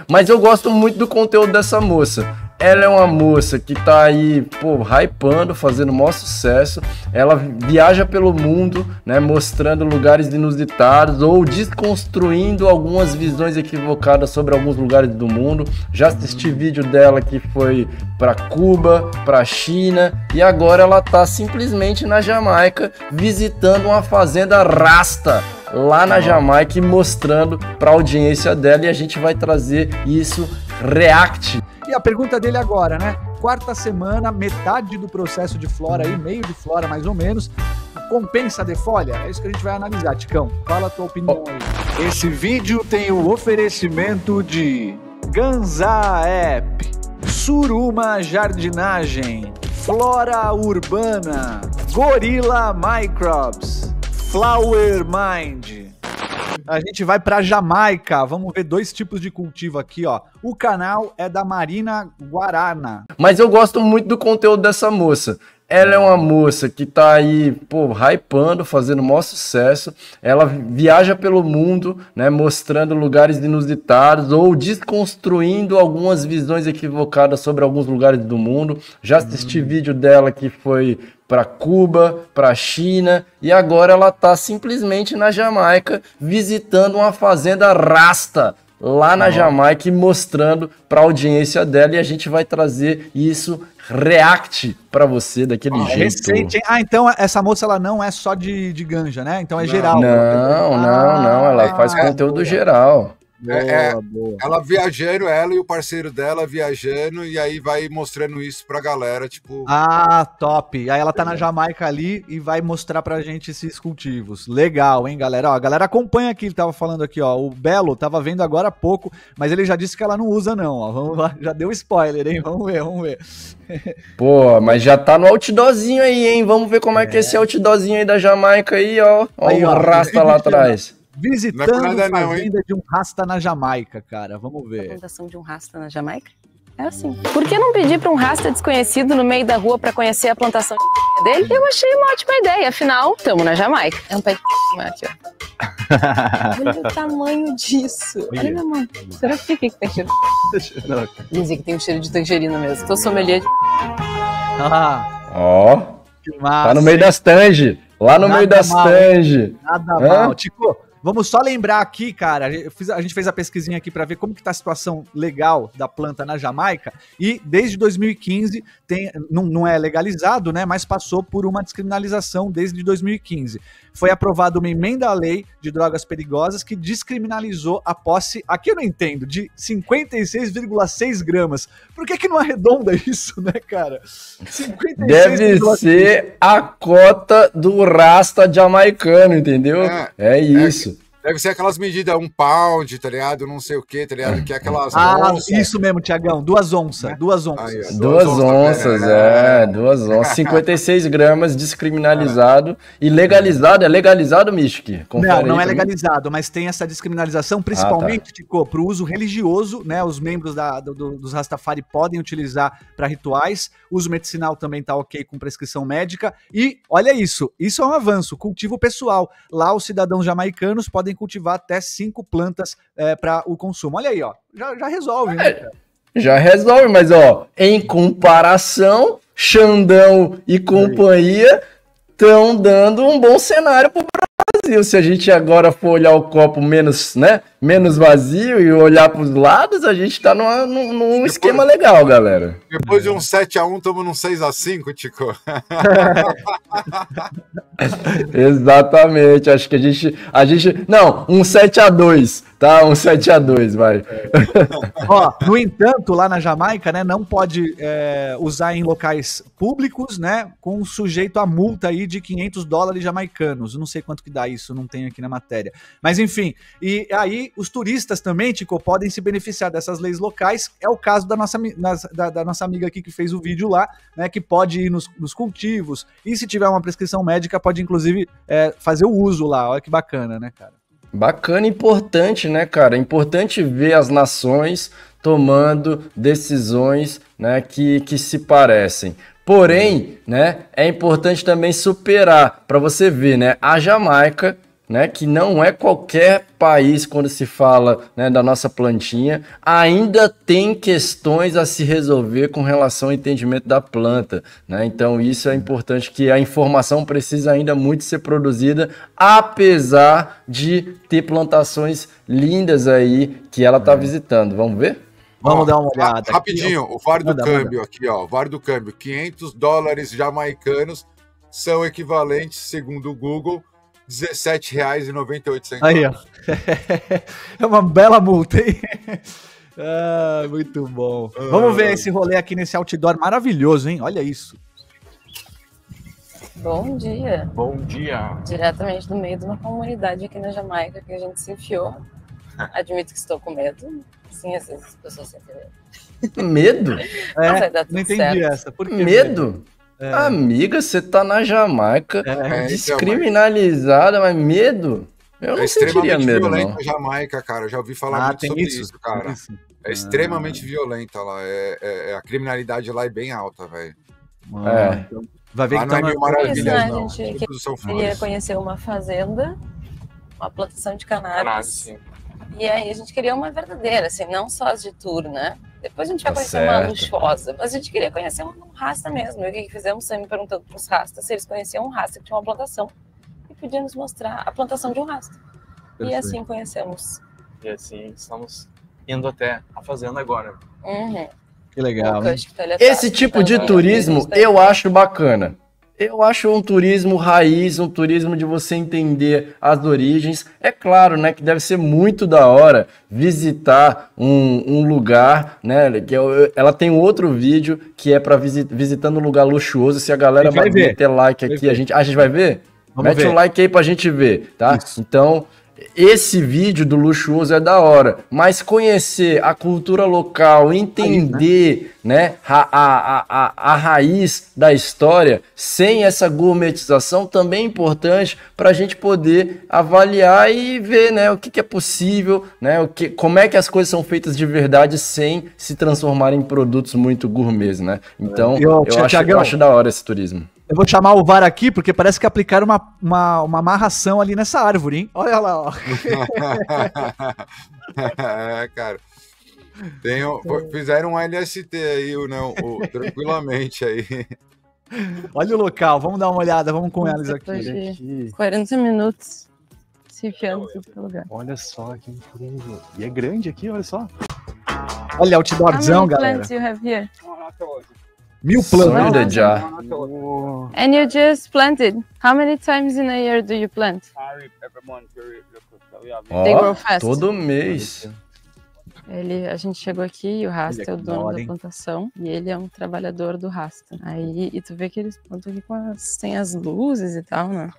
Mas eu gosto muito do conteúdo dessa moça. Ela é uma moça que tá aí, pô, hypando, fazendo o maior sucesso. Ela viaja pelo mundo, né, mostrando lugares inusitados ou desconstruindo algumas visões equivocadas sobre alguns lugares do mundo. Já assisti vídeo dela que foi para Cuba, para China, e agora ela tá simplesmente na Jamaica visitando uma fazenda rasta lá na Jamaica e mostrando para a audiência dela, e a gente vai trazer isso react. E a pergunta dele agora, né? Quarta semana, metade do processo de flora aí, meio de flora mais ou menos. Compensa de folha? É isso que a gente vai analisar, Ticão. Fala a tua opinião aí. Esse vídeo tem o oferecimento de Ganza App, Suruma Jardinagem, Flora Urbana, Gorilla Microbes, Flower Mind. A gente vai para Jamaica, vamos ver dois tipos de cultivo aqui, ó. O canal é da Marina Guarana. Mas eu gosto muito do conteúdo dessa moça. Ela é uma moça que tá aí, pô, hypando, fazendo o maior sucesso. Ela viaja pelo mundo, né, mostrando lugares inusitados ou desconstruindo algumas visões equivocadas sobre alguns lugares do mundo. Já assisti vídeo dela que foi para Cuba, para China, e agora ela tá simplesmente na Jamaica visitando uma fazenda rasta lá na Jamaica e mostrando para a audiência dela, e a gente vai trazer isso react para você daquele jeito. Recente, hein? Ah, então essa moça ela não é só de ganja, né? Então é geral. Não, ela faz conteúdo geral. Boa. Ela viajando, ela e o parceiro dela viajando, e aí vai mostrando isso pra galera, tipo... Ah, top. Aí ela tá na Jamaica ali e vai mostrar pra gente esses cultivos. Legal, hein, galera? Ó, a galera acompanha aqui, ele tava falando aqui, ó, o Belo tava vendo agora há pouco, mas ele já disse que ela não usa não, ó. Vamos lá, já deu spoiler, hein? Vamos ver. Pô, mas já tá no outdoorzinho aí, hein? Vamos ver como é que é esse outdoorzinho aí da Jamaica aí, ó. Ó aí, o rasta lá atrás. Visitando a fazenda de um rasta na Jamaica, cara. Vamos ver. A plantação de um rasta na Jamaica? É assim. Por que não pedir para um rasta desconhecido no meio da rua para conhecer a plantação dele? Eu achei uma ótima ideia. Afinal, estamos na Jamaica. É um pé de aqui, ó. Olha o tamanho disso. Olha minha mão. Será que tem cheiro? Dizem que tem um cheiro de tangerina mesmo. Tô sommelier de... Ó. Que massa. Tá no meio das tanges. Lá no meio das tanges. Nada mal. Tico, vamos só lembrar aqui, cara, a gente fez a pesquisinha aqui para ver como que tá a situação legal da planta na Jamaica, e desde 2015 não é legalizado, né, mas passou por uma descriminalização desde 2015. Foi aprovada uma emenda à lei de drogas perigosas que descriminalizou a posse, aqui eu não entendo, de 56,6 gramas. Por que não arredonda isso, né, cara? 56, deve ser a cota do rasta jamaicano, entendeu? É isso. Deve ser aquelas medidas, 1 pound, tá ligado? Não sei o que, tá ligado? Que é aquelas onças. Isso mesmo, Tiagão, 2 onças. 2 onças. Aí, 2 onças, 2 onças. 56 gramas descriminalizado e legalizado. É legalizado, Michique? Não é legalizado, mas tem essa descriminalização, principalmente, Tico, para o uso religioso, né? Os membros dos Rastafari podem utilizar para rituais. Uso medicinal também tá ok com prescrição médica. E olha isso é um avanço, cultivo pessoal. Lá os cidadãos jamaicanos podem cultivar até 5 plantas para o consumo. Olha aí, ó, já resolve, né, cara? Já resolve, mas ó, em comparação, Xandão e companhia estão dando um bom cenário pro Brasil. Se a gente agora for olhar o copo menos vazio e olhar para os lados, a gente tá num esquema legal, galera. Depois de um 7-1, estamos num 6-5, Tico. Exatamente, acho que a gente não, um 7-2, tá? Um 7-2, vai. Ó, no entanto, lá na Jamaica, né, não pode usar em locais públicos, né, com sujeito a multa aí de $500 jamaicanos. Não sei quanto que dá isso, não tem aqui na matéria. Mas enfim, e aí os turistas também, Tico, podem se beneficiar dessas leis locais. É o caso da nossa amiga aqui que fez o vídeo lá, né, que pode ir nos cultivos, e se tiver uma prescrição médica, pode inclusive fazer o uso lá. Olha que bacana, né, cara? Bacana e importante, né, cara? É importante ver as nações tomando decisões, né, que se parecem. Porém, né, é importante também superar, para você ver, né, a Jamaica né, que não é qualquer país quando se fala, né, da nossa plantinha, ainda tem questões a se resolver com relação ao entendimento da planta, né? Então isso é importante, que a informação precisa ainda muito ser produzida, apesar de ter plantações lindas aí que ela está visitando. Vamos ver? Vamos dar uma olhada. Rapidinho, aqui. o VAR do Manda. câmbio aqui, ó. O VAR do câmbio, $500 jamaicanos são equivalentes, segundo o Google, R$17,98. Aí, ó. É uma bela multa, hein? Ah, muito bom. Vamos ver esse rolê aqui nesse outdoor maravilhoso, hein? Olha isso. Bom dia. Bom dia. Diretamente do meio de uma comunidade aqui na Jamaica que a gente se enfiou. Admito que estou com medo. Sim, às vezes as pessoas sentem medo. Medo? Mas vai dar tudo Não entendi certo. essa. Por que Medo? Amiga, você tá na Jamaica, então, descriminalizada, mas medo? Eu não sentiria medo, não. A Jamaica, cara, eu já ouvi falar muito sobre isso, cara. É extremamente violenta lá. A criminalidade lá é bem alta, velho. Então, vai ver Lá que não é tá mil maravilhas, não. não. A gente Tudo são queria flores. conhecer uma fazenda, uma plantação de cannabis. Sim. E aí a gente queria uma verdadeira, assim, não só as de tour, né? Depois a gente vai Tá conhecer uma certo. luxuosa, mas a gente queria conhecer um rasta mesmo. E o que fizemos? Sempre perguntando para os rastas se eles conheciam um rasta que tinha uma plantação e podia nos mostrar a plantação de um rasta. E Perfeito. assim conhecemos. E assim, estamos indo até a fazenda agora. Uhum. Que legal, O hein? Kush que tá ali Esse atrás, tipo de então, turismo isso. eu acho bacana. Eu acho um turismo raiz, um turismo de você entender as origens. É claro, né, que deve ser muito da hora visitar um lugar, né? Ela tem um outro vídeo que é para visitando um lugar luxuoso. Se a galera A gente vai ver. meter like aqui, a gente vai ver? Vamos Mete ver. o like aí pra gente ver, tá? Então, esse vídeo do luxuoso é da hora, mas conhecer a cultura local, entender, né, a raiz da história, sem essa gourmetização, também é importante para a gente poder avaliar e ver, né, o que é possível, né, como é que as coisas são feitas de verdade sem se transformar em produtos muito gourmets, né? Então, eu acho da hora esse turismo. Eu vou chamar o VAR aqui, porque parece que aplicaram uma amarração ali nessa árvore, hein? Olha lá, ó. Cara. Fizeram um LST aí, não, tranquilamente aí. Olha o local, vamos dar uma olhada, vamos com eles Depois aqui. de 40 minutos se enfiando em todo lugar. Olha só que incrível. E é grande aqui, olha só. Olha, outdoorzão, How many galera. plants you have here? 1000 Sonho plantas. de já. And you just planted. How many times in a year do you plant? They Ó, grow fast. todo mês. A gente chegou aqui e o Rasta Olha é o que dono da hora, da hein? plantação e ele é um trabalhador do Rasta. Aí, e tu vê que eles plantam aqui tem as luzes e tal, né?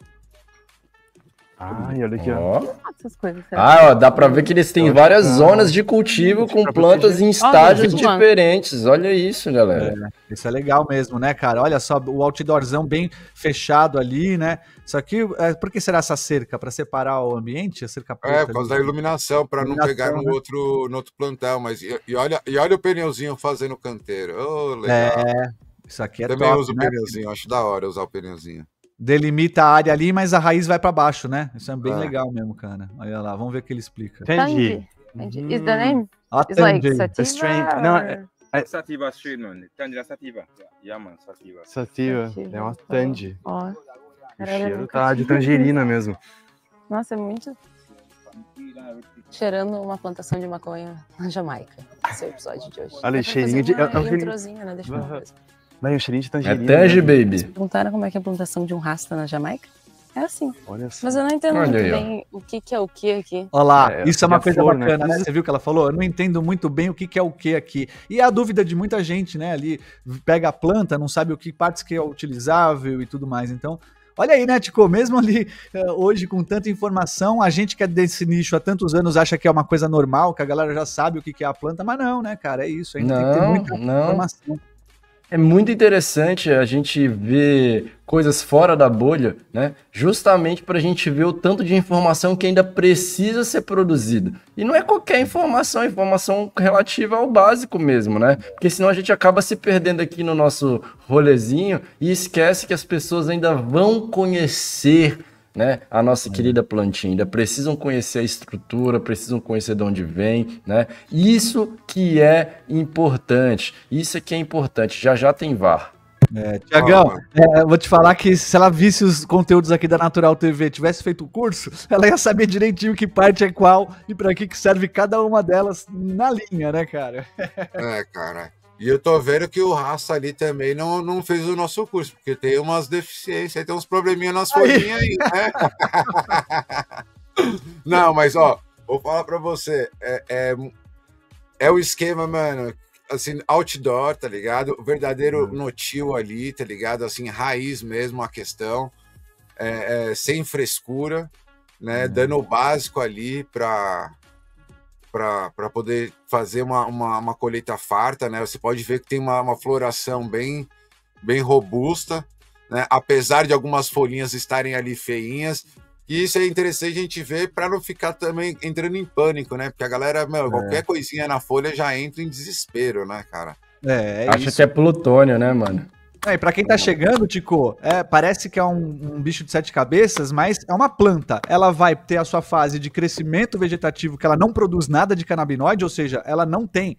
Ai, olha aqui, ó. Ó. Essas coisas. Ó, dá pra ver que eles têm várias zonas de cultivo com plantas em estágios Olha, diferentes. Olha isso, galera. Isso é legal mesmo, né, cara? Olha só, o outdoorzão bem fechado ali, né? Isso aqui, por que será essa cerca? Para separar o ambiente? A cerca preta Por causa ali? da iluminação, para não pegar no né? outro plantel. Mas e olha o pneuzinho fazendo canteiro. Oh, legal. Isso aqui é Também top, uso o né? pneuzinho, acho da hora usar o pneuzinho. Delimita a área ali, mas a raiz vai para baixo, né? Isso é bem É. legal mesmo, cara. Olha lá, vamos ver o que ele explica. Entendi. Tangy. Is the name? Ó, It's like Tangy. sativa. strange. Não, or- Sativa Street, mano. Tangira Sativa. Yeah, man, Sativa. Sativa. Sativa. É uma tandy. Ó. O Caralho, eu cheiro nunca tá de tinha tangerina mesmo. Nossa, é muito. Cheirando uma plantação de maconha na Jamaica. Esse é o episódio de hoje. Olha, Dá pra cheirinho fazer de- é um uma cheirinho- introzinha, né? Deixa eu ver uma coisa. Vai um cheirinho de É tangerina. Tangy, né? baby. Perguntaram como é que é a plantação de um rasta na Jamaica? É assim. Olha só. Mas eu não entendo Olha muito aí, ó. bem o que é o que aqui. Olha lá, É, isso é uma a coisa flor, né? bacana, né? Você viu que ela falou? Eu não entendo muito bem o que é o que aqui. E é a dúvida de muita gente, né? Ali pega a planta, não sabe o que partes que é utilizável e tudo mais. Então, olha aí, né, Tico? Mesmo ali hoje com tanta informação, a gente que é desse nicho há tantos anos acha que é uma coisa normal, que a galera já sabe o que é a planta, mas não, né, cara? É isso. Ainda tem que ter muita Não. informação. É muito interessante a gente ver coisas fora da bolha, né? Justamente para a gente ver o tanto de informação que ainda precisa ser produzida. E não é qualquer informação, é informação relativa ao básico mesmo, né? Porque senão a gente acaba se perdendo aqui no nosso rolezinho e esquece que as pessoas ainda vão conhecer né, a nossa querida plantinha, ainda precisam conhecer a estrutura, precisam conhecer de onde vem, né? Isso que é importante, já já tem VAR. Tiagão, vou te falar que se ela visse os conteúdos aqui da Natural TV, tivesse feito o curso, ela ia saber direitinho que parte é qual e para que serve cada uma delas na linha, né, cara? Cara. E eu tô vendo que o Raça ali também não fez o nosso curso, porque tem umas deficiências, tem uns probleminha nas folhinhas aí, né? Não, mas ó, vou falar pra você, é o esquema, mano, assim, outdoor, tá ligado? O verdadeiro no-till ali, tá ligado? Assim, raiz mesmo a questão, sem frescura, né? Dando o básico ali para poder fazer uma colheita farta, né? Você pode ver que tem uma floração bem robusta, né? Apesar de algumas folhinhas estarem ali feinhas. E isso é interessante a gente ver para não ficar também entrando em pânico, né? Porque a galera, qualquer coisinha na folha já entra em desespero, né, cara? Acha que é plutônio, né, mano? E pra quem tá chegando, Tico, parece que é um bicho de 7 cabeças, mas é uma planta. Ela vai ter a sua fase de crescimento vegetativo, que ela não produz nada de canabinoide, ou seja, ela não tem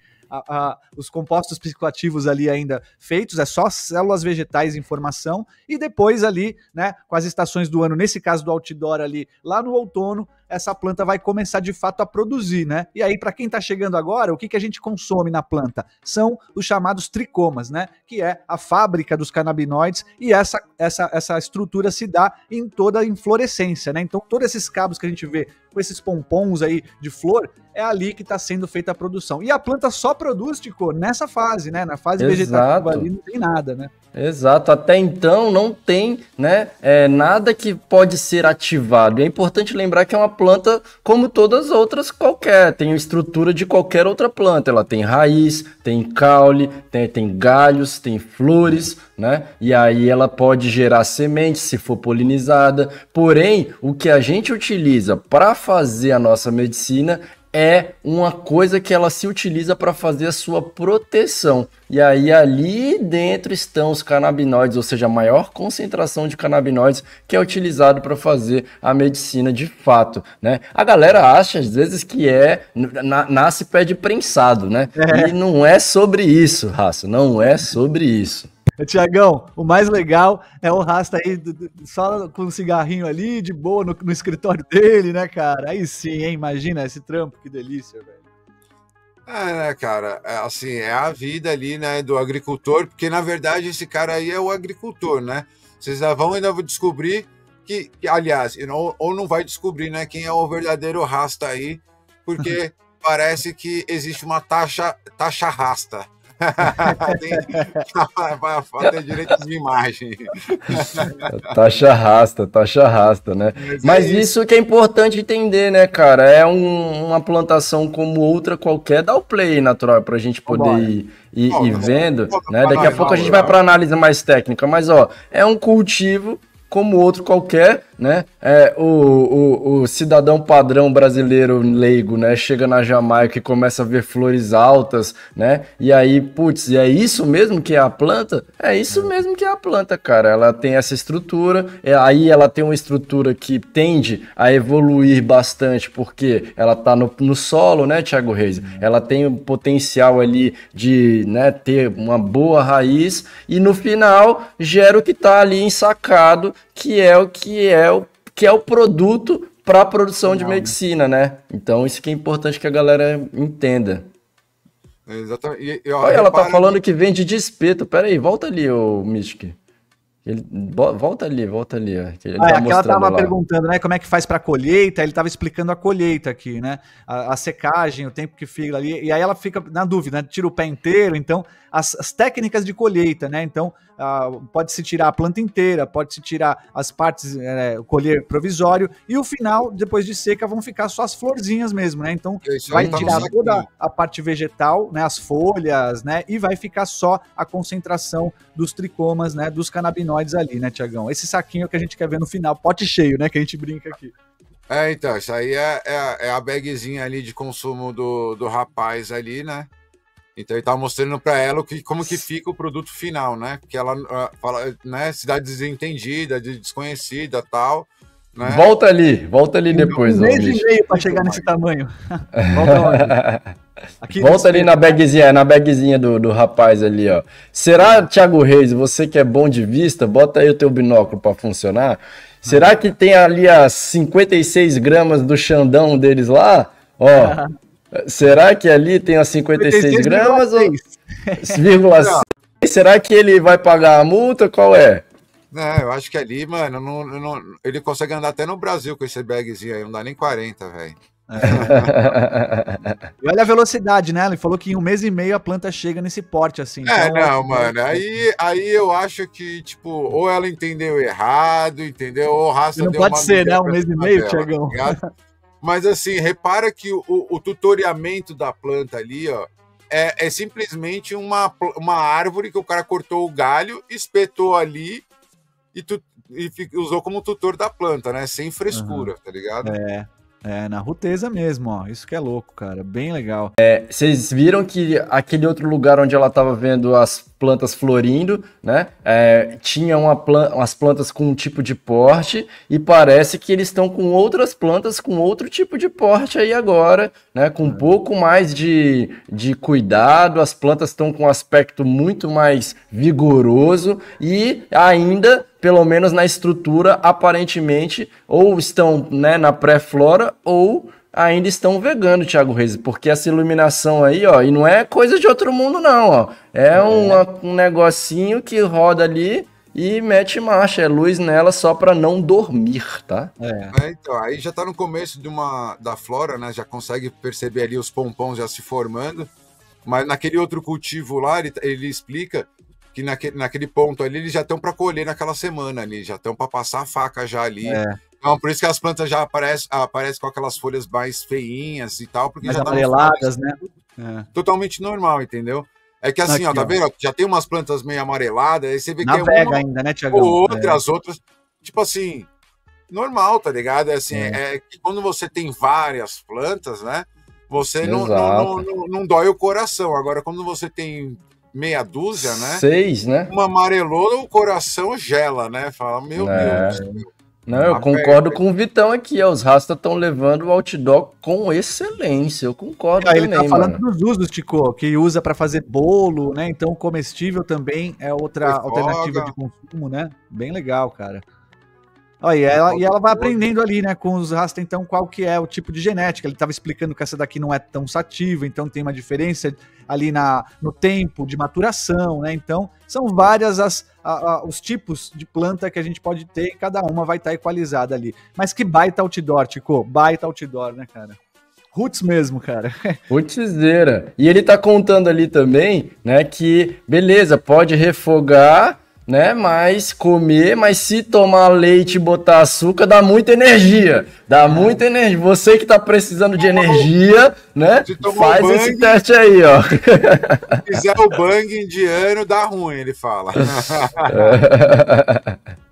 os compostos psicoativos ali ainda feitos, é só células vegetais em formação, e depois ali, né, com as estações do ano, nesse caso do outdoor ali, lá no outono, essa planta vai começar de fato a produzir, né? E aí, para quem tá chegando agora, o que a gente consome na planta? São os chamados tricomas, né? Que é a fábrica dos canabinoides, e essa estrutura se dá em toda a inflorescência, né? Então, todos esses cabos que a gente vê com esses pompons aí de flor, é ali que está sendo feita a produção. E a planta só produz, Tico, nessa fase, né? Na fase vegetativa ali não tem nada, né? Exato, até então não tem, né, nada que pode ser ativado. É importante lembrar que é uma planta como todas as outras qualquer, tem a estrutura de qualquer outra planta. Ela tem raiz, tem caule, tem galhos, tem flores, né? E aí ela pode gerar sementes se for polinizada. Porém, o que a gente utiliza para fazer a nossa medicina é uma coisa que ela se utiliza para fazer a sua proteção. E aí ali dentro estão os canabinoides, ou seja, a maior concentração de canabinoides que é utilizado para fazer a medicina de fato, né? A galera acha às vezes que nasce pé de prensado, né? E não é sobre isso, Raça, não é sobre isso. Tiagão, o mais legal é o Rasta aí só com um cigarrinho ali, de boa, no escritório dele, né, cara? Aí sim, hein? Imagina esse trampo, que delícia, velho. Né, cara? Assim, é a vida ali, né, do agricultor, porque na verdade esse cara aí é o agricultor, né? Vocês ainda vão descobrir que aliás, ou não vai descobrir, né, quem é o verdadeiro Rasta aí, porque parece que existe uma taxa Rasta. Tem direitos de imagem. Taxa rasta, né? Mas isso que é importante entender, né, cara? É uma plantação como outra qualquer. Dá o play natural pra gente poder ir vendo, né? Daqui a pouco a gente vai pra análise mais técnica, mas ó, é um cultivo como outro qualquer, né? O cidadão padrão brasileiro leigo, né? Chega na Jamaica e começa a ver flores altas, né? E aí, putz, é isso mesmo que é a planta? É isso mesmo que é a planta, cara. Ela tem essa estrutura, aí ela tem uma estrutura que tende a evoluir bastante, porque ela tá no solo, né, Thiago Reis? Ela tem o potencial ali de, né, ter uma boa raiz e no final gera o que tá ali ensacado, que é o produto para a produção de medicina, né? Então isso que é importante que a galera entenda. Exatamente. Olha, ela tá falando que vende de espeto. Pera aí, volta ali, ô Mystic. Volta ali, ó. Que ela tava perguntando, né, como é que faz para colheita, ele tava explicando a colheita aqui, né, a secagem, o tempo que fica ali, e aí ela fica na dúvida, né, tira o pé inteiro, então, as técnicas de colheita, né, então, pode-se tirar a planta inteira, pode-se tirar as partes, colher provisório, e o final, depois de seca, vão ficar só as florzinhas mesmo, né, então, vai tirar toda a parte vegetal, né, as folhas, né, e vai ficar só a concentração dos tricomas, né, dos canabinoides ali, né, Tiagão? Esse saquinho que a gente quer ver no final, pote cheio, né, que a gente brinca aqui. Então, isso aí é a bagzinha ali de consumo do rapaz ali, né? Então ele tá mostrando para ela como que fica o produto final, né? Porque ela fala, né, cidade desentendida, desconhecida, tal, né? Volta ali depois, Um ô, mês e bicho. meio pra chegar nesse tamanho. Volta onde? Aqui Volta ali na bagzinha do rapaz ali, ó. Será, Thiago Reis, você que é bom de vista, bota aí o teu binóculo pra funcionar. Será que tem ali as 56 gramas do Xandão deles lá? Ó, será que ali tem as 56 gramas ou 0,6? Será que ele vai pagar a multa? Qual é? Eu acho que ali, mano, ele consegue andar até no Brasil com esse bagzinho aí, não dá nem 40, velho. E olha a velocidade, né? Ele falou que em um mês e meio a planta chega nesse porte, assim. Mano, aí eu acho que, tipo, ou ela entendeu errado, entendeu? Ou o Rasta não deu pode uma ser, né? Um mídia mês e pra meio, dela, Thiagão. tá ligado? Mas assim, repara que o tutoriamento da planta ali, ó, é simplesmente uma árvore que o cara cortou o galho, espetou ali e usou como tutor da planta, né? Sem frescura, tá ligado? Na ruteza mesmo, ó. Isso que é louco, cara. Bem legal. Vocês viram que aquele outro lugar onde ela estava vendo as plantas florindo, né? Tinha umas plantas com um tipo de porte e parece que eles estão com outras plantas com outro tipo de porte aí agora, né? Com um pouco mais de cuidado, as plantas estão com um aspecto muito mais vigoroso e ainda, pelo menos na estrutura, aparentemente, ou estão, né, na pré-flora ou ainda estão vegano, Thiago Reis, porque essa iluminação aí, ó, e não é coisa de outro mundo não, ó, um negocinho que roda ali e mete marcha, é luz nela só para não dormir, tá? Então, aí já tá no começo da flora, né, já consegue perceber ali os pompons já se formando, mas naquele outro cultivo lá, ele explica que naquele ponto ali, eles já estão para colher naquela semana ali, já estão para passar a faca já ali. Então, por isso que as plantas já aparecem com aquelas folhas mais feinhas e tal, porque mais já amareladas, né? Totalmente normal, entendeu? É que assim, ó, tá vendo? Já tem umas plantas meio amareladas, aí você vê que é Navega uma ainda, né, Thiagão? ou as outras, tipo assim, normal, tá ligado? É assim, é que quando você tem várias plantas, né, você não dói o coração. Agora, quando você tem meia dúzia, né? 6, né? Uma amarelou, o coração gela, né? Fala, meu Deus. Não, eu concordo com o Vitão aqui, ó, os Rasta estão levando o outdoor com excelência, eu concordo também, ele tá falando mano. dos usos, Tico, que usa para fazer bolo, né? Então comestível também é outra alternativa de consumo, né? Bem legal, cara. Ó, e ela vai aprendendo ali, né, com os Rasta, então, qual que é o tipo de genética. Ele estava explicando que essa daqui não é tão sativa, então tem uma diferença ali no tempo de maturação, né? Então, são várias os tipos de planta que a gente pode ter e cada uma vai estar equalizada ali. Mas que baita outdoor, Tico. Baita outdoor, né, cara? Roots mesmo, cara. Rootzeira. E ele tá contando ali também, né, que, beleza, pode refogar, né, mas se tomar leite e botar açúcar, dá muita energia. Dá muita energia. Você que tá precisando de energia, né, faz esse teste aí, ó. Se fizer o bang indiano, dá ruim, ele fala.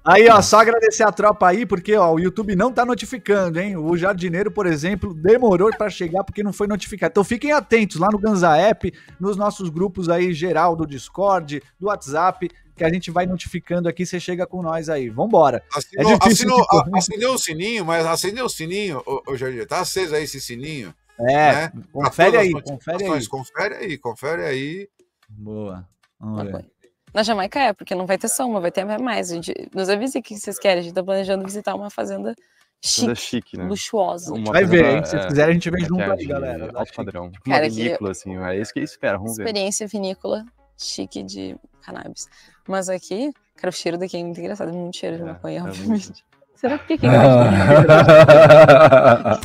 Aí, ó, só agradecer a tropa aí, porque, ó, o YouTube não tá notificando, hein? O jardineiro, por exemplo, demorou para chegar porque não foi notificado. Então fiquem atentos lá no Ganza App, nos nossos grupos aí geral do Discord, do WhatsApp, que a gente vai notificando aqui, você chega com nós aí. Vambora. Acendeu o sininho, mas acendeu o sininho, ô Jardim, tá aceso aí esse sininho? Né? Confere aí. Confere aí. Boa. Vamos ver. Na Jamaica porque não vai ter só uma, vai ter mais. Nos avise o que vocês querem, a gente tá planejando visitar uma fazenda chique, né? Luxuosa. Vai ver, hein? Se vocês quiserem, a gente vem junto aí, galera. Alto padrão. Cara, uma vinícola, assim, é isso que espera, vamos ver. Experiência vinícola chique de cannabis. Mas aqui, cara, o cheiro daqui é muito engraçado, muito cheiro de maconha, obviamente. Será que quem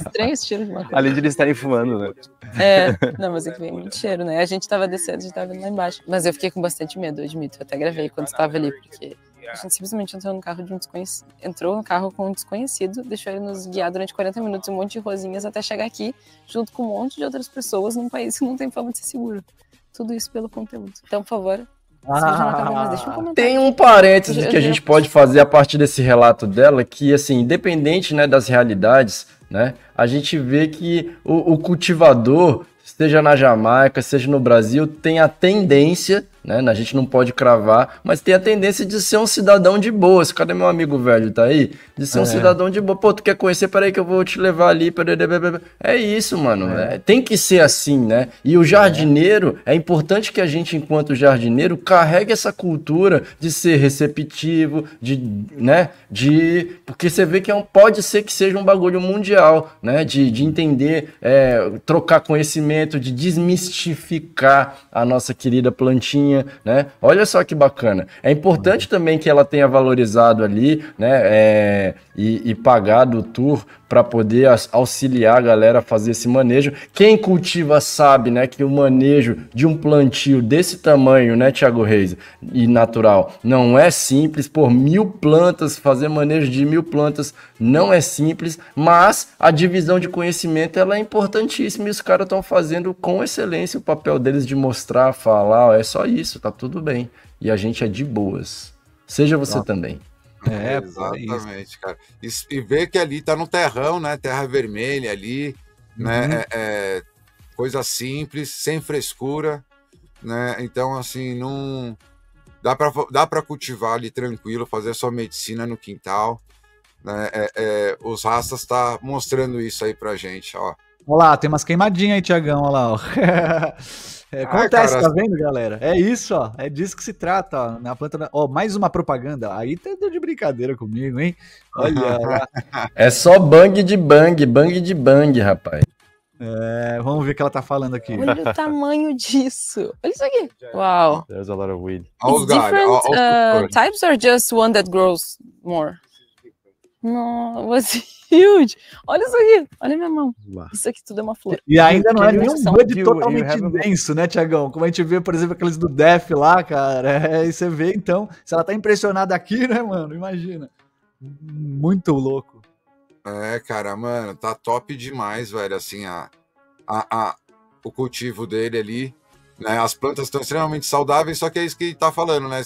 estranho esse cheiro de maconha. Além de eles estarem fumando, né? Não, mas aqui vem muito cheiro, né? A gente tava descendo, a gente tava vindo lá embaixo. Mas eu fiquei com bastante medo, eu admito. Eu até gravei quando estava ali, porque a gente simplesmente entrou no carro de um desconhecido. Entrou no carro com um desconhecido, deixou ele nos guiar durante 40 minutos, um monte de rosinhas, até chegar aqui, junto com um monte de outras pessoas, num país que não tem fama de ser seguro. Tudo isso pelo conteúdo. Então, por favor, deixa um comentário. Tem um parênteses que a gente pode fazer a partir desse relato dela, que, assim, independente, né, das realidades, né, a gente vê que o cultivador, seja na Jamaica, seja no Brasil, tem a tendência, né? A gente não pode cravar, mas tem a tendência de ser um cidadão de boas. Cadê meu amigo velho? Tá aí? De ser um cidadão de boa. Pô, tu quer conhecer? Peraí que eu vou te levar ali. É isso, mano. Tem que ser assim, né? E o jardineiro, é importante que a gente, enquanto jardineiro, carregue essa cultura de ser receptivo, né? Porque você vê que pode ser que seja um bagulho mundial, né? De entender, trocar conhecimento, de desmistificar a nossa querida plantinha, né? Olha só que bacana. É importante também que ela tenha valorizado ali, né? E pagado o tour para poder auxiliar a galera a fazer esse manejo. Quem cultiva sabe, né, que o manejo de um plantio desse tamanho, né, Thiago Reis, e natural, não é simples. Por 1000 plantas, fazer manejo de 1000 plantas não é simples, mas a divisão de conhecimento ela é importantíssima e os caras estão fazendo com excelência o papel deles de mostrar, falar, ó, é só isso, tá tudo bem. E a gente é de boas. Seja você também. Exatamente, cara. E ver que ali tá no terrão, né? Terra vermelha ali, né? Coisa simples, sem frescura, né? Então, assim, não dá para cultivar ali tranquilo, fazer a sua medicina no quintal, né? Os Rastas tá mostrando isso aí pra gente, ó. Olha lá, tem umas queimadinhas aí, Tiagão, olha lá, ó. Acontece, cara, tá vendo, galera? É isso, ó. É disso que se trata, ó. Na planta. Ó, mais uma propaganda. Aí tá de brincadeira comigo, hein? Olha lá. É só bang de bang, rapaz. Vamos ver o que ela tá falando aqui. Olha o tamanho disso. Olha isso aqui. Wow. There's a lot of weed. It's different types or just one that grows more? No, it was huge. Olha isso aqui. Olha minha mão. Isso aqui tudo é uma flor. E ainda não é nenhum bud totalmente denso, né, Tiagão? Como a gente vê, por exemplo, aqueles do Def lá, cara. E você vê, então, se ela tá impressionada aqui, né, mano? Imagina. Muito louco. Cara, mano, tá top demais, velho. Assim, o cultivo dele ali, né? As plantas estão extremamente saudáveis, só que é isso que tá falando, né?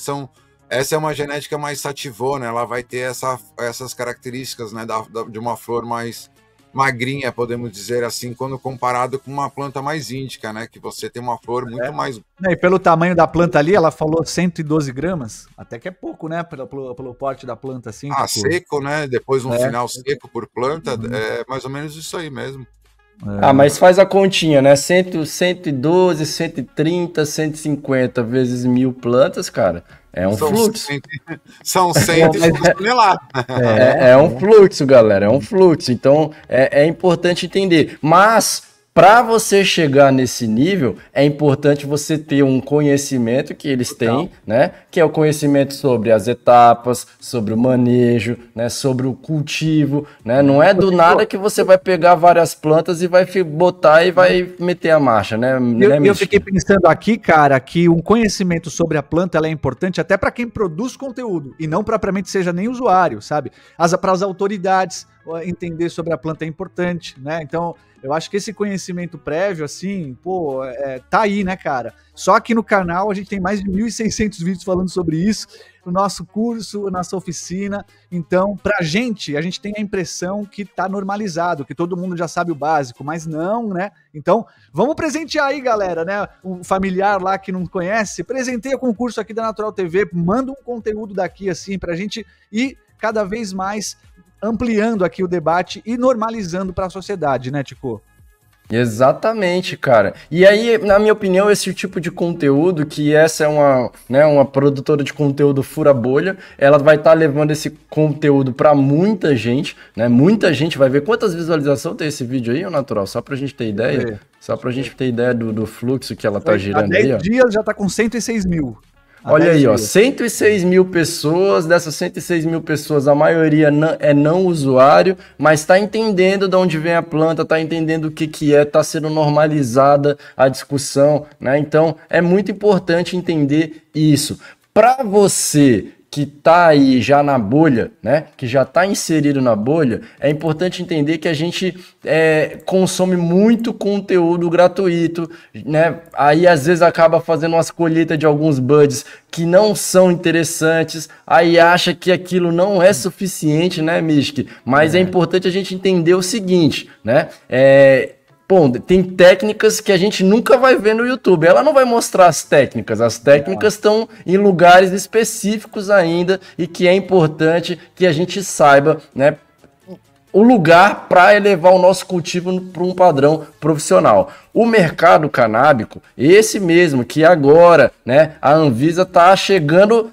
Essa é uma genética mais sativona, ela vai ter essas características, né, de uma flor mais magrinha, podemos dizer assim, quando comparado com uma planta mais índica, né, que você tem uma flor muito mais... E pelo tamanho da planta ali, ela falou 112 gramas, até que é pouco, né, pelo porte da planta, assim. Seco, né, depois um final seco por planta, é mais ou menos isso aí mesmo. Mas faz a continha, né? 112, 130, 150 vezes 1000 plantas, cara. É um fluxo. São 100 toneladas. É um fluxo, galera. É um fluxo. Então, é importante entender. Mas, para você chegar nesse nível, é importante você ter um conhecimento que eles têm, né? Que é o conhecimento sobre as etapas, sobre o manejo, né? Sobre o cultivo, né? Não é do nada que você vai pegar várias plantas e vai botar e vai meter a marcha, né? Eu fiquei pensando aqui, cara, que um conhecimento sobre a planta ela é importante até para quem produz conteúdo e não propriamente seja nem usuário, sabe? Para as autoridades entender sobre a planta é importante, né? Então, eu acho que esse conhecimento prévio, assim, pô, tá aí, né, cara? Só que no canal a gente tem mais de 1.600 vídeos falando sobre isso, no nosso curso, nossa oficina. Então, a gente tem a impressão que tá normalizado, que todo mundo já sabe o básico, mas não, né? Então, vamos presentear aí, galera, né? Um familiar lá que não conhece, presenteia com o curso aqui da Natural TV, manda um conteúdo daqui, assim, pra gente ir cada vez mais ampliando aqui o debate e normalizando para a sociedade, né, Tico? Exatamente, cara. E aí, na minha opinião, esse tipo de conteúdo, que essa é uma produtora de conteúdo fura bolha, ela vai estar levando esse conteúdo para muita gente, né? Muita gente vai ver. Quantas visualizações tem esse vídeo aí, Natural? Só pra gente ter ideia. Só pra gente ter ideia do fluxo que ela tá girando aí, ó. 10 dias já tá com 106 mil. Olha aí, ó, 106 mil pessoas, dessas 106 mil pessoas, a maioria é não usuário, mas está entendendo de onde vem a planta, está entendendo o que é, está sendo normalizada a discussão, né? Então, é muito importante entender isso. Para você que está aí já na bolha, né, que já está inserido na bolha, é importante entender que a gente consome muito conteúdo gratuito, né, aí às vezes acaba fazendo umas colheitas de alguns buds que não são interessantes, aí acha que aquilo não é suficiente, né, Mishki? Mas é importante a gente entender o seguinte, né, Pô, tem técnicas que a gente nunca vai ver no YouTube. Ela não vai mostrar as técnicas estão em lugares específicos ainda e que é importante que a gente saiba, né, o lugar para elevar o nosso cultivo para um padrão profissional. O mercado canábico, esse mesmo que agora, né, a Anvisa tá chegando,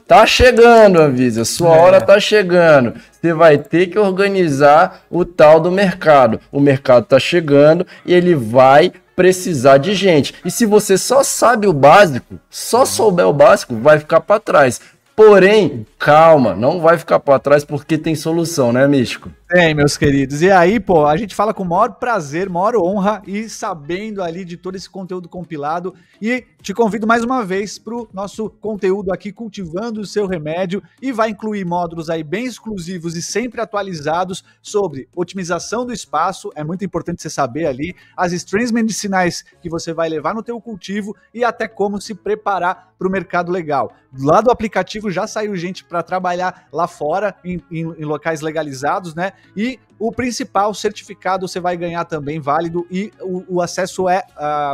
Anvisa, sua hora tá chegando. Você vai ter que organizar o tal do mercado. O mercado tá chegando e ele vai precisar de gente. E se você só sabe o básico, só souber o básico, vai ficar para trás. Porém, calma, não vai ficar para trás porque tem solução, né, Místico? Tem, meus queridos. E aí, pô, a gente fala com o maior prazer, maior honra e sabendo ali de todo esse conteúdo compilado. E te convido mais uma vez pro nosso conteúdo aqui, Cultivando o Seu Remédio, e vai incluir módulos aí bem exclusivos e sempre atualizados sobre otimização do espaço, é muito importante você saber ali, as strains medicinais que você vai levar no teu cultivo e até como se preparar para o mercado legal. Lá do aplicativo já saiu gente para trabalhar lá fora, em locais legalizados, né? E o principal certificado você vai ganhar também válido e o acesso é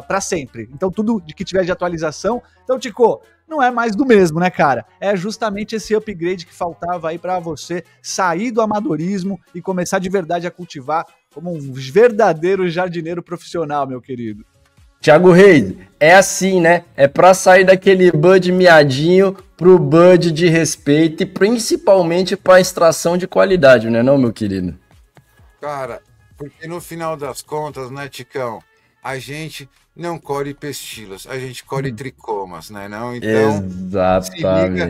para sempre. Então tudo que tiver de atualização. Então, Tico, não é mais do mesmo, né, cara? É justamente esse upgrade que faltava aí para você sair do amadorismo e começar de verdade a cultivar como um verdadeiro jardineiro profissional, meu querido. Thiago Reis, é assim, né? É pra sair daquele bud miadinho pro bud de respeito e principalmente pra extração de qualidade, não é não, meu querido? Cara, porque no final das contas, né, Ticão, a gente não colhe pestilos, a gente colhe tricomas, né, não? Então, exatamente. Se liga,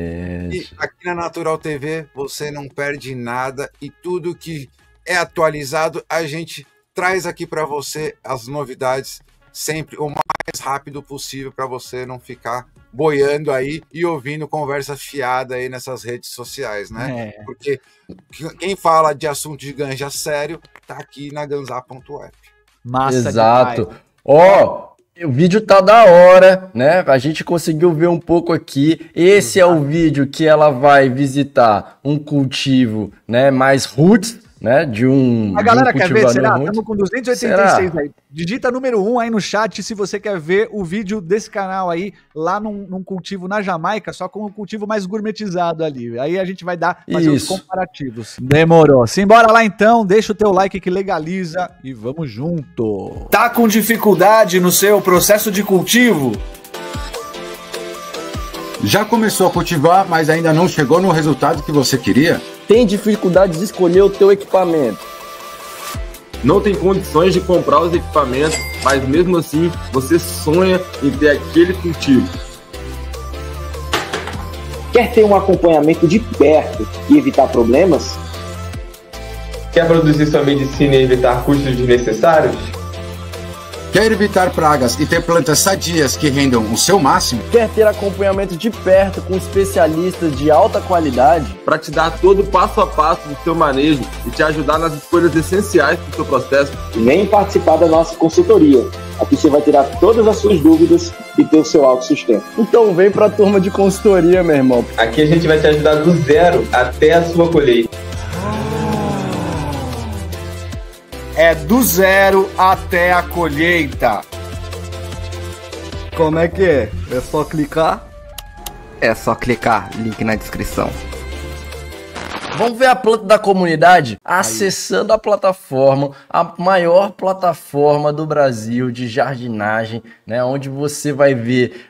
e aqui na Natural TV você não perde nada e tudo que é atualizado a gente traz aqui para você as novidades sempre o mais rápido possível para você não ficar boiando aí e ouvindo conversa fiada aí nessas redes sociais, né? Porque quem fala de assunto de ganja sério tá aqui na ganzá.app. Massa. Exato. Ó, o vídeo tá da hora, né? A gente conseguiu ver um pouco aqui. Esse é o vídeo que ela vai visitar um cultivo, né, mais roots, né, de um a galera quer ver, será? Roots. Estamos com 286 aí. Digita número 1 aí no chat se você quer ver o vídeo desse canal aí, lá num cultivo na Jamaica, só com um cultivo mais gourmetizado ali. Aí a gente vai fazer os comparativos. Demorou. Simbora lá então, deixa o teu like que legaliza e vamos junto. Tá com dificuldade no seu processo de cultivo? Já começou a cultivar, mas ainda não chegou no resultado que você queria? Tem dificuldade de escolher o teu equipamento? Não tem condições de comprar os equipamentos, mas mesmo assim você sonha em ter aquele cultivo. Quer ter um acompanhamento de perto e evitar problemas? Quer produzir sua medicina e evitar custos desnecessários? Quer evitar pragas e ter plantas sadias que rendam o seu máximo? Quer ter acompanhamento de perto com especialistas de alta qualidade? Para te dar todo o passo a passo do seu manejo e te ajudar nas escolhas essenciais do seu processo. Vem participar da nossa consultoria. Aqui você vai tirar todas as suas dúvidas e ter o seu autossustento. Então vem para a turma de consultoria, meu irmão. Aqui a gente vai te ajudar do zero até a sua colheita. É do zero até a colheita. Como é que é? É só clicar? É só clicar, link na descrição. Vamos ver a planta da comunidade acessando a plataforma, a maior plataforma do Brasil de jardinagem, né, onde você vai ver,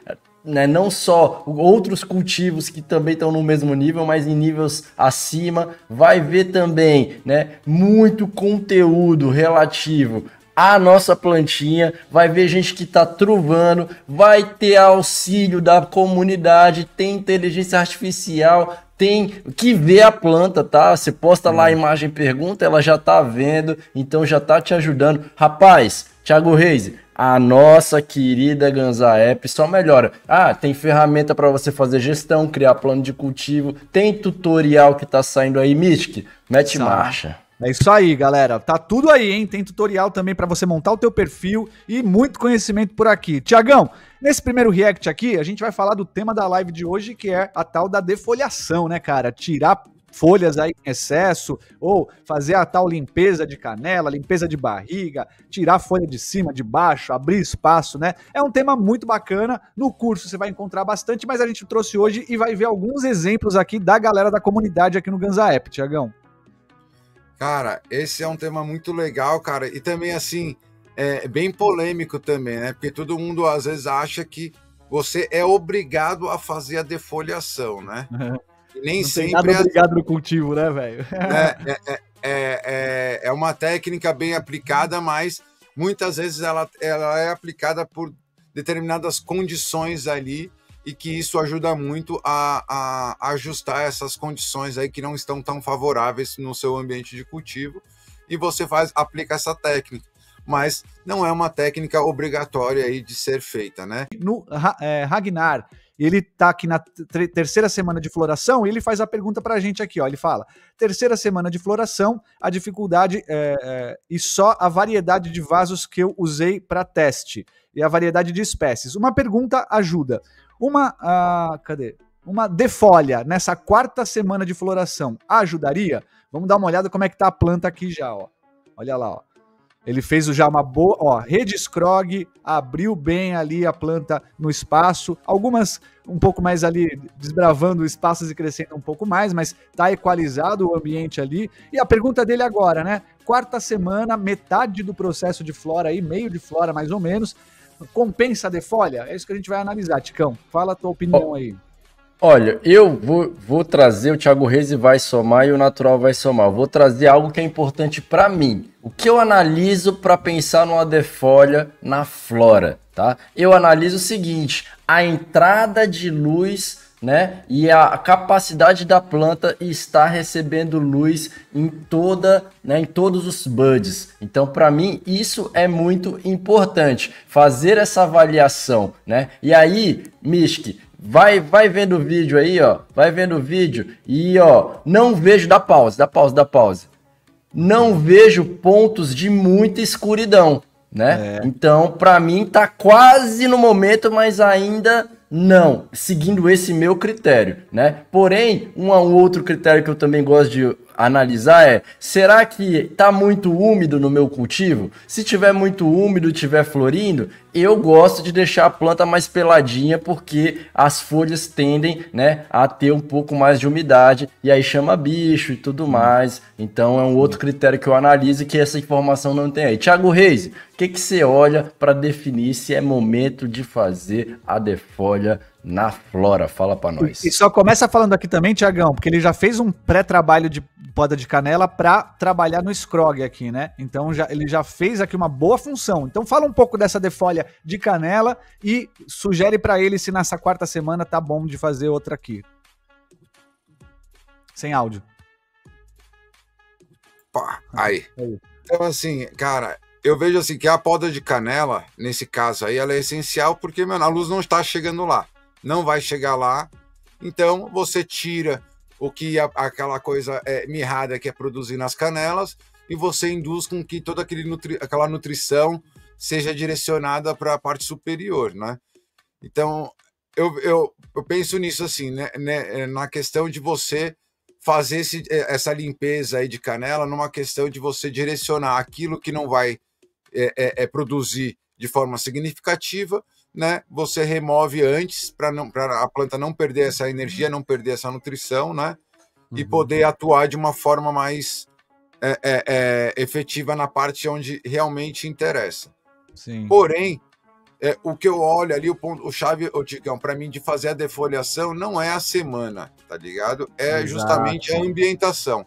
né, não só outros cultivos que também estão no mesmo nível, mas em níveis acima. Vai ver também, né, muito conteúdo relativo à nossa plantinha, vai ver gente que tá truvando, vai ter auxílio da comunidade, tem inteligência artificial, tem que ver a planta, tá? Você posta lá a imagem, pergunta, ela já tá vendo, então já tá te ajudando. Rapaz, Thiago Reis, a nossa querida Ganzá App só melhora. Ah, tem ferramenta para você fazer gestão, criar plano de cultivo, tem tutorial que tá saindo aí, Mystic, mete marcha. É isso aí, galera. Tá tudo aí, hein? Tem tutorial também para você montar o teu perfil e muito conhecimento por aqui. Tiagão, nesse primeiro react aqui, a gente vai falar do tema da live de hoje, que é a tal da defoliação, né, cara? Tirar folhas aí em excesso, ou fazer a tal limpeza de canela, limpeza de barriga, tirar a folha de cima, de baixo, abrir espaço, né? É um tema muito bacana. No curso você vai encontrar bastante, mas a gente trouxe hoje e vai ver alguns exemplos aqui da galera da comunidade aqui no Ganza App, Tiagão. Cara, esse é um tema muito legal, cara, e também, assim, é bem polêmico também, né? Porque todo mundo, às vezes, acha que você é obrigado a fazer a defoliação, né? E nem Não sempre tem nada obrigado no cultivo, né, velho? É uma técnica bem aplicada, mas muitas vezes ela é aplicada por determinadas condições ali, e que isso ajuda muito a ajustar essas condições aí que não estão tão favoráveis no seu ambiente de cultivo, e você aplica essa técnica, mas não é uma técnica obrigatória aí de ser feita, né? No Ragnar, ele tá aqui na terceira semana de floração e ele faz a pergunta pra gente aqui, ó. Ele fala: terceira semana de floração, a dificuldade e só a variedade de vasos que eu usei para teste e a variedade de espécies. Uma pergunta ajuda. Uma defolha nessa quarta semana de floração ajudaria? Vamos dar uma olhada como é que tá a planta aqui já, ó. Olha lá, ó. Ele fez já uma boa, ó, rede scrog, abriu bem ali a planta no espaço, algumas um pouco mais ali desbravando espaços e crescendo um pouco mais, mas tá equalizado o ambiente ali. E a pergunta dele agora, né? Quarta semana, metade do processo de flora aí, meio de flora mais ou menos, compensa a defolha? É isso que a gente vai analisar, Ticão. Fala a tua opinião aí. Olha, eu vou trazer, o Thiago Reis vai somar e o Natural vai somar. Eu vou trazer algo que é importante para mim. O que eu analiso para pensar numa defolha na flora, tá? Eu analiso o seguinte: a entrada de luz, né, e a capacidade da planta estar recebendo luz em todos os buds. Então, para mim, isso é muito importante, fazer essa avaliação, né? E aí, Mishki, vai vendo o vídeo aí, ó. Vai vendo o vídeo e, ó, não vejo... Dá pausa. Não vejo pontos de muita escuridão, né? Então, pra mim, tá quase no momento, mas ainda não. Seguindo esse meu critério, né? Porém, um outro critério que eu também gosto de analisar é: será que tá muito úmido no meu cultivo? Se tiver muito úmido, tiver florindo, eu gosto de deixar a planta mais peladinha, porque as folhas tendem, né, a ter um pouco mais de umidade e aí chama bicho e tudo mais. Então é um outro critério que eu analiso e que essa informação não tem aí. Thiago Reis, o que você olha para definir se é momento de fazer a defolha na flora? Fala para nós. E só começa falando aqui também, Tiagão, porque ele já fez um pré-trabalho de poda de canela para trabalhar no scrog aqui, né? Então ele já fez aqui uma boa função. Então fala um pouco dessa defolha de canela e sugere para ele se nessa quarta semana tá bom de fazer outra aqui. Sem áudio. Pá, aí. Então, assim, cara, eu vejo assim que a poda de canela, nesse caso aí, ela é essencial porque, mano, a luz não está chegando lá. Não vai chegar lá. Então, você tira o que aquela coisa mirrada que é produzir nas canelas e você induz com que toda aquela nutrição seja direcionada para a parte superior, né? Então, eu penso nisso assim, né, na questão de você fazer essa limpeza aí de canela, numa questão de você direcionar aquilo que não vai produzir de forma significativa, né? Você remove antes para a planta não perder essa energia, não perder essa nutrição, né? E poder atuar de uma forma mais efetiva na parte onde realmente interessa. Sim. Porém, o que eu olho ali, o chave, Ticão, para mim, de fazer a defoliação não é a semana, tá ligado? É justamente a ambientação.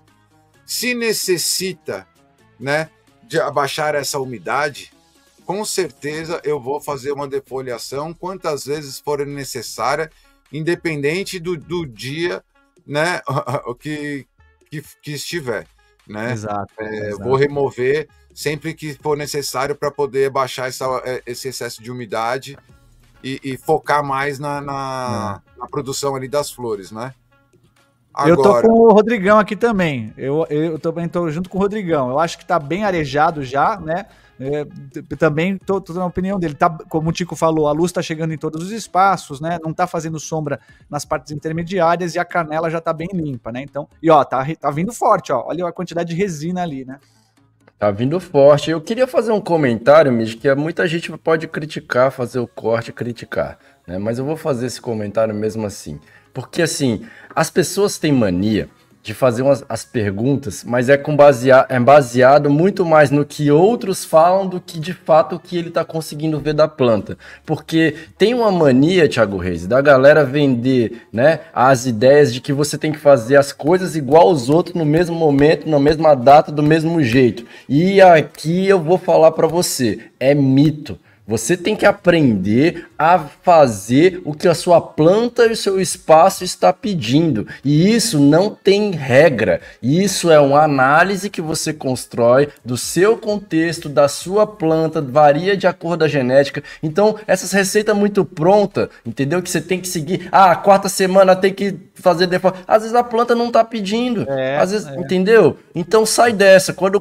Se necessita, né, de abaixar essa umidade, com certeza eu vou fazer uma defoliação quantas vezes for necessária, independente do dia, né, que estiver, né? Exato. Vou remover sempre que for necessário para poder baixar esse excesso de umidade e focar mais na produção ali das flores, né? Agora, eu tô com o Rodrigão aqui também. Eu também tô junto com o Rodrigão. Eu acho que tá bem arejado já, né? Também tô na opinião dele. Tá, como o Tico falou, a luz tá chegando em todos os espaços, né? Não tá fazendo sombra nas partes intermediárias e a canela já tá bem limpa, né? Então, e ó, tá vindo forte, ó. Olha a quantidade de resina ali, né? Tá vindo forte. Eu queria fazer um comentário, Mitch, que muita gente pode criticar, fazer o corte e criticar, né? Mas eu vou fazer esse comentário mesmo assim. Porque, assim, as pessoas têm mania de fazer as perguntas, mas é baseado muito mais no que outros falam do que, de fato, o que ele tá conseguindo ver da planta. Porque tem uma mania, Thiago Reis, da galera vender, né, as ideias de que você tem que fazer as coisas igual aos outros no mesmo momento, na mesma data, do mesmo jeito. E aqui eu vou falar para você, é mito. Você tem que aprender a fazer o que a sua planta e o seu espaço está pedindo. E isso não tem regra. Isso é uma análise que você constrói do seu contexto, da sua planta, varia de acordo com a genética. Então, essas receitas muito prontas, entendeu? Que você tem que seguir. A quarta semana tem que fazer default. Às vezes a planta não está pedindo. Às vezes, entendeu? Então sai dessa. Quando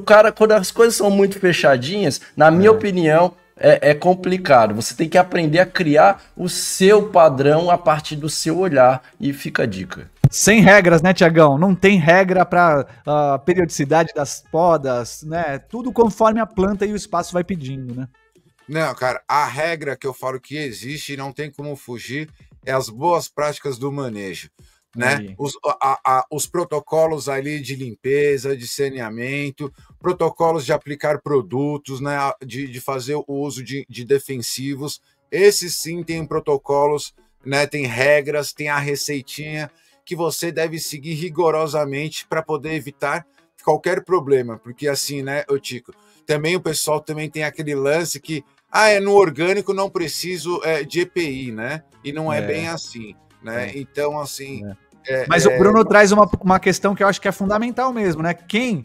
as coisas são muito fechadinhas, na minha opinião, é complicado. Você tem que aprender a criar o seu padrão a partir do seu olhar. E fica a dica. Sem regras, né, Tiagão? Não tem regra para periodicidade das podas, né? Tudo conforme a planta e o espaço vai pedindo, né? Não, cara, a regra que eu falo que existe e não tem como fugir é as boas práticas do manejo, né? Os protocolos ali de limpeza, de saneamento, protocolos de aplicar produtos, né? De fazer o uso de defensivos. Esses sim tem protocolos, né? Tem regras, tem a receitinha que você deve seguir rigorosamente para poder evitar qualquer problema. Porque assim, né, Tico, também o pessoal também tem aquele lance que no orgânico não preciso de EPI, né? E não é bem assim, né? Então, assim... Mas o Bruno traz uma questão que eu acho que é fundamental mesmo, né? Quem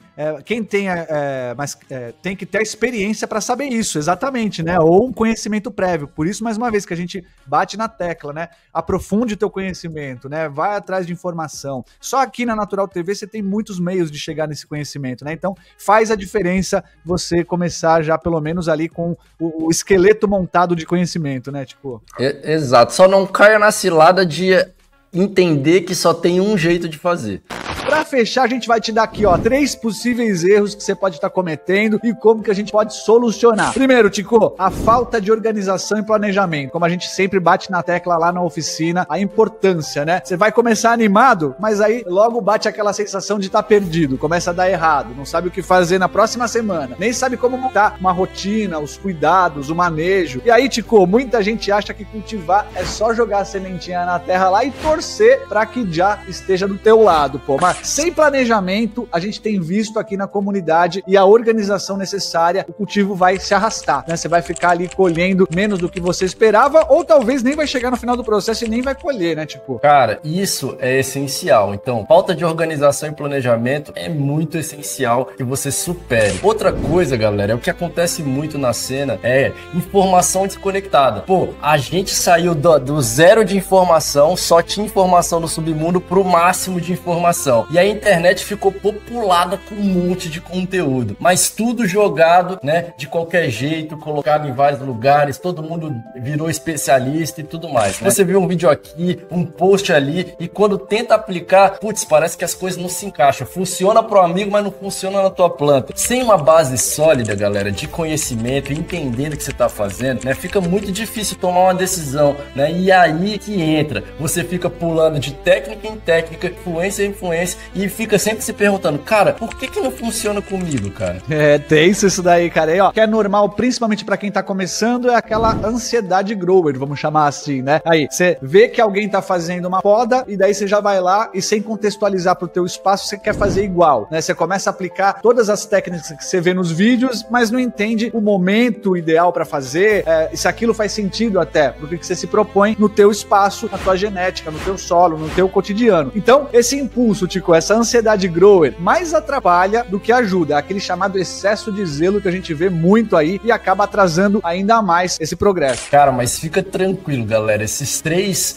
tem que ter experiência para saber isso, exatamente, né? Ou um conhecimento prévio. Por isso, mais uma vez, que a gente bate na tecla, né? Aprofunde o teu conhecimento, né? Vai atrás de informação. Só aqui na Natural TV você tem muitos meios de chegar nesse conhecimento, né? Então, faz a diferença você começar já, pelo menos, ali com o esqueleto montado de conhecimento, né? Tipo... Exato. Só não caia na cilada de entender que só tem um jeito de fazer. Pra fechar, a gente vai te dar aqui, ó, 3 possíveis erros que você pode estar cometendo e como que a gente pode solucionar. Primeiro, Tico, a falta de organização e planejamento. Como a gente sempre bate na tecla lá na oficina, a importância, né? Você vai começar animado, mas aí logo bate aquela sensação de estar perdido, começa a dar errado, não sabe o que fazer na próxima semana, nem sabe como montar uma rotina, os cuidados, o manejo. E aí, Tico, muita gente acha que cultivar é só jogar a sementinha na terra lá e torcer pra que já esteja do teu lado, pô. Mas sem planejamento, a gente tem visto aqui na comunidade e a organização necessária, o cultivo vai se arrastar, né? Você vai ficar ali colhendo menos do que você esperava, ou talvez nem vai chegar no final do processo e nem vai colher, né, tipo? Cara, isso é essencial. Então, falta de organização e planejamento é muito essencial que você supere. Outra coisa, galera, é o que acontece muito na cena, é informação desconectada. Pô, a gente saiu do zero de informação, só tinha informação do submundo pro máximo de informação. E a internet ficou populada com um monte de conteúdo, mas tudo jogado, né, de qualquer jeito, colocado em vários lugares, todo mundo virou especialista e tudo mais, né? Você viu um vídeo aqui, um post ali, e quando tenta aplicar, putz, parece que as coisas não se encaixam. Funciona pro amigo, mas não funciona na tua planta. Sem uma base sólida, galera, de conhecimento, entendendo o que você tá fazendo, né, fica muito difícil tomar uma decisão, né? E aí que entra, você fica pulando de técnica em técnica, influência em influência, e fica sempre se perguntando, cara, por que não funciona comigo, cara? É tenso isso daí, cara. E, ó, que é normal, principalmente pra quem tá começando, é aquela ansiedade grower, vamos chamar assim, né? Aí, você vê que alguém tá fazendo uma poda, e daí você já vai lá e sem contextualizar pro teu espaço, você quer fazer igual, né? Você começa a aplicar todas as técnicas que você vê nos vídeos, mas não entende o momento ideal pra fazer, se aquilo faz sentido até, porque você se propõe no teu espaço, na tua genética, no teu solo, no teu cotidiano. Então, esse impulso, Tico, essa ansiedade grower mais atrapalha do que ajuda, é aquele chamado excesso de zelo que a gente vê muito aí e acaba atrasando ainda mais esse progresso. Cara, mas fica tranquilo, galera, esses 3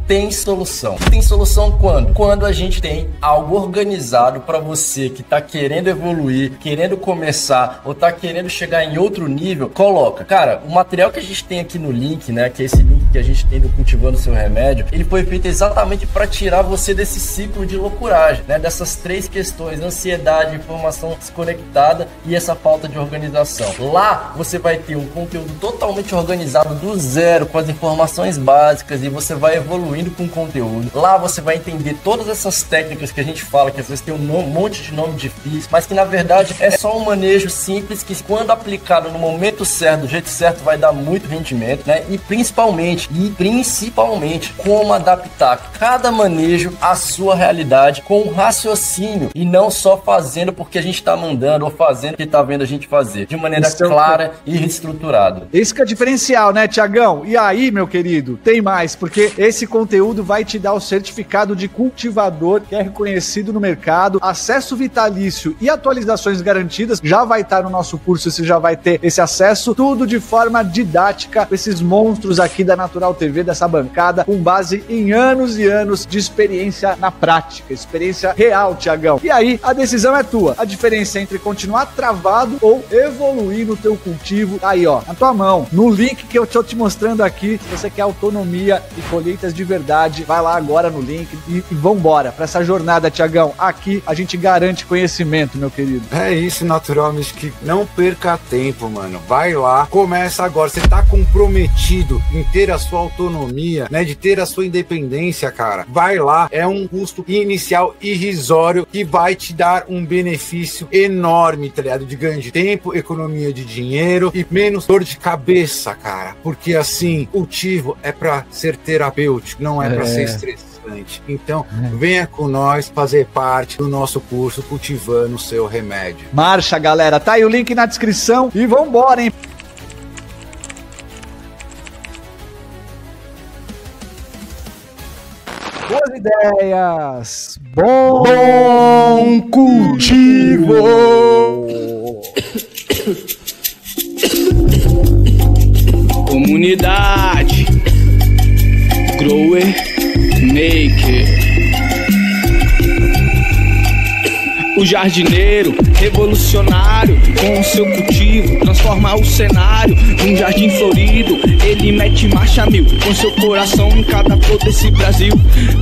tem solução. Tem solução quando? Quando a gente tem algo organizado para você que tá querendo evoluir, querendo começar ou tá querendo chegar em outro nível, coloca. Cara, o material que a gente tem aqui no link, né, que é esse link que a gente tem do Cultivando Seu Remédio, ele foi feito exatamente para tirar você desse ciclo de loucuragem, né, dessas 3 questões: ansiedade, informação desconectada e essa falta de organização. Lá você vai ter um conteúdo totalmente organizado do zero, com as informações básicas, e você vai evoluindo com o conteúdo. Lá você vai entender todas essas técnicas que a gente fala, que às vezes tem um monte de nome difícil, mas que na verdade é só um manejo simples que, quando aplicado no momento certo, do jeito certo, vai dar muito rendimento, né? E principalmente como adaptar cada manejo à sua realidade com um raciocínio, e não só fazendo porque a gente tá mandando ou fazendo o que tá vendo a gente fazer, de maneira clara e estruturada. Esse que é o diferencial, né, Tiagão? E aí, meu querido, tem mais, porque esse conteúdo vai te dar o certificado de cultivador, que é reconhecido no mercado, acesso vitalício e atualizações garantidas. Já vai estar no nosso curso, você já vai ter esse acesso, tudo de forma didática, esses monstros aqui da Natural TV, dessa bancada, com base em anos e anos de experiência na prática, experiência real, Tiagão. E aí, a decisão é tua. A diferença entre continuar travado ou evoluir no teu cultivo, aí ó, na tua mão, no link que eu tô te mostrando aqui. Se você quer autonomia e colheitas de verdade, vai lá agora no link e vambora pra essa jornada, Tiagão. Aqui a gente garante conhecimento, meu querido. É isso, Natural Mystic. Não perca tempo, mano. Vai lá, começa agora. Você tá comprometido em ter a sua autonomia, né, de ter a sua independência, cara. Vai lá, é um custo inicial irrisório que vai te dar um benefício enorme, tá ligado? De ganho de tempo, economia de dinheiro e menos dor de cabeça, cara. Porque assim, cultivo é pra ser terapêutico, não é pra ser estressante. Então, venha com nós fazer parte do nosso curso Cultivando Seu Remédio. Marcha, galera. Tá aí o link na descrição e vambora, hein? Boas ideias! Bom cultivo! Comunidade Grower Maker. O jardineiro revolucionário, com o seu cultivo, transforma o cenário num jardim florido. Ele mete marcha mil, com seu coração em cada flor desse Brasil.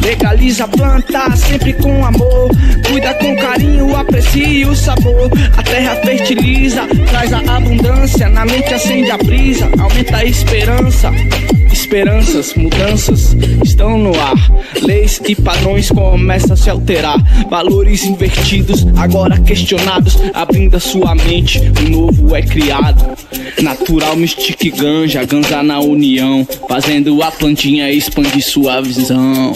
Legaliza a planta, sempre com amor. Cuida com carinho, aprecie o sabor. A terra fertiliza, traz a abundância. Na mente acende a brisa, aumenta a esperança. Esperanças, mudanças estão no ar. Leis e padrões começam a se alterar. Valores invertidos, agora questionados. Abrindo a sua mente, um novo é criado. Natural Mystic Ganja, Ganja na união, fazendo a plantinha expandir sua visão.